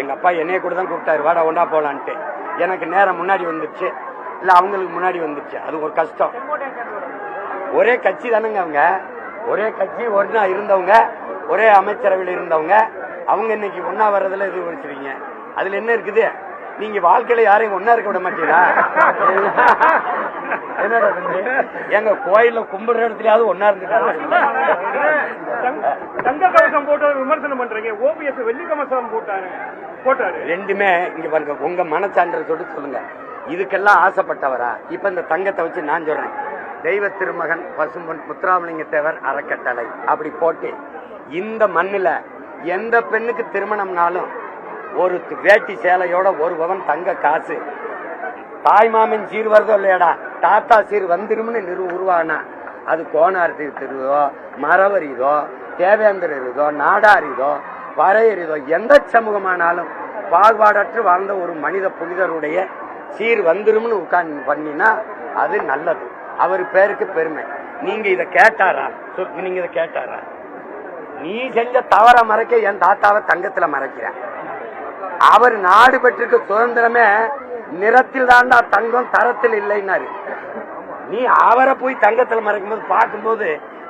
எங்க அப்பா என்னைய கூட தான் கூப்பிட்டாரு, வாடா ஒண்டா போலான்ட்டு. எனக்கு நேரம் முன்னாடி வந்துருச்சு, இல்ல அவங்களுக்கு முன்னாடி வந்துருச்சு. அது ஒரு கஷ்டம். ஒரே கட்சி தானுங்க அவங்க, ஒரே கட்சி ஒன்னா இருந்தவங்க, ஒரே அமைச்சரவையில் இருந்தவங்க. அவங்க இன்னைக்கு ஒன்னா வர்றதுல இது வச்சிருக்கீங்க. அதுல என்ன இருக்குது? நீங்க வாழ்க்கையில யாரையும் ஒன்னா இருக்க விட மாட்டீங்களா? என்னடா எங்க கோயில கும்பிடுற இடத்துலயாவது ஒன்னா இருந்துட்டாங்க. தங்க கவசம் போட்டு விமர்சனம் பண்றீங்க, ஓபிஎஸ் வெள்ளி கவசம் போட்டாரு. ரெண்டுமே இங்க பாருங்க, உங்க மனச்சான்ற சொல்லுங்க. இதுக்கெல்லாம் ஆசைப்பட்டவரா? இப்ப இந்த தங்கத்தை வச்சு நான் சொல்றேன், தெய்வ திருமகன் பசும்பொன் முத்துராமலிங்க தேவர் அறக்கட்டளை அப்படி போட்டு இந்த மண்ணில எந்த பெண்ணுக்கு திருமணம்னாலும் ஒரு வேட்டி சேலையோட ஒரு பவன் தங்க காசு, தாய்மாமன் சீர் வருதோ இல்லையாடா, தாத்தா சீர் வந்துரும்னு உருவானா, அது கோனார் திருதோ, மரவரிதோ, தேவேந்திரோ, நாடாரிதோ, பறையறிதோ, எந்த சமூகமானாலும் பாகுபாடற்று வாழ்ந்த ஒரு மனித புனிதருடைய சீர் வந்துரும்னு உட்கார்ந்து பண்ணினா அது நல்லது. அவர் பேருக்கு பெருமை. நீங்க இதை கேட்டாரா? நீங்க இதை கேட்டாரா? நீ செஞ்ச தவற மறைக்க என் தாத்தாவை தங்கத்துல மறைக்கிற. அவர் நாடு பெற்றிருக்க சுதந்திரமே நிறத்தில் தாண்டா தங்கம், தரத்தில் இல்லைன்னாரு. நீ அவரை போய் தங்கத்துல மறைக்கும் போது பார்க்கும்போது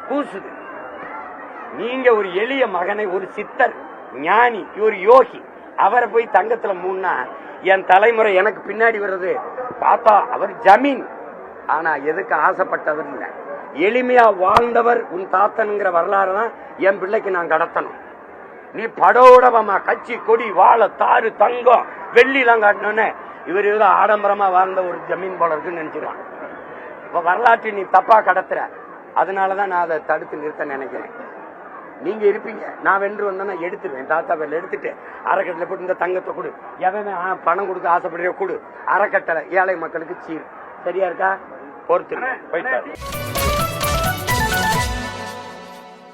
கூசுது. நீங்க ஒரு எளிய மகனை, ஒரு சித்தர் ஞானி, ஒரு யோகி, அவரை போய் தங்கத்துல மூணா என் தலைமுறை எனக்கு பின்னாடி வர்றது தாத்தா அவர் ஜமீன். ஆனா எதுக்கு ஆசைப்பட்டவர் இல்ல, எளிமையா வாழ்ந்தவர் உன் தாத்தனுங்கிற வரலாறு தான் என் பிள்ளைக்கு நான் கடத்தணும். நீ படோடவமா கட்சி கொடி வாழ தாறு தங்கம் வெள்ளி எல்லாம் காட்டணும்னு இவர் ஏதோ ஆடம்பரமா வாழ்ந்த ஒரு ஜமீன் போல இருக்குன்னு நினைச்சிருவான். இப்ப வரலாற்றை நீ தப்பா கடத்துற, அதனாலதான் நான் அதை தடுத்து நிறுத்த நினைக்கிறேன். நீங்க இருப்பீங்க, நான் வென்று வந்தேன்னா எடுத்துருவேன். தாத்தா பேர்ல எடுத்துட்டு அறக்கட்டளை போட்டு இந்த தங்கத்தை கொடு, எவன் பணம் கொடுக்க ஆசைப்படுற கொடு, அறக்கட்டளை ஏழை மக்களுக்கு சீர். சரியா இருக்கா? பொறுத்து போயிட்டு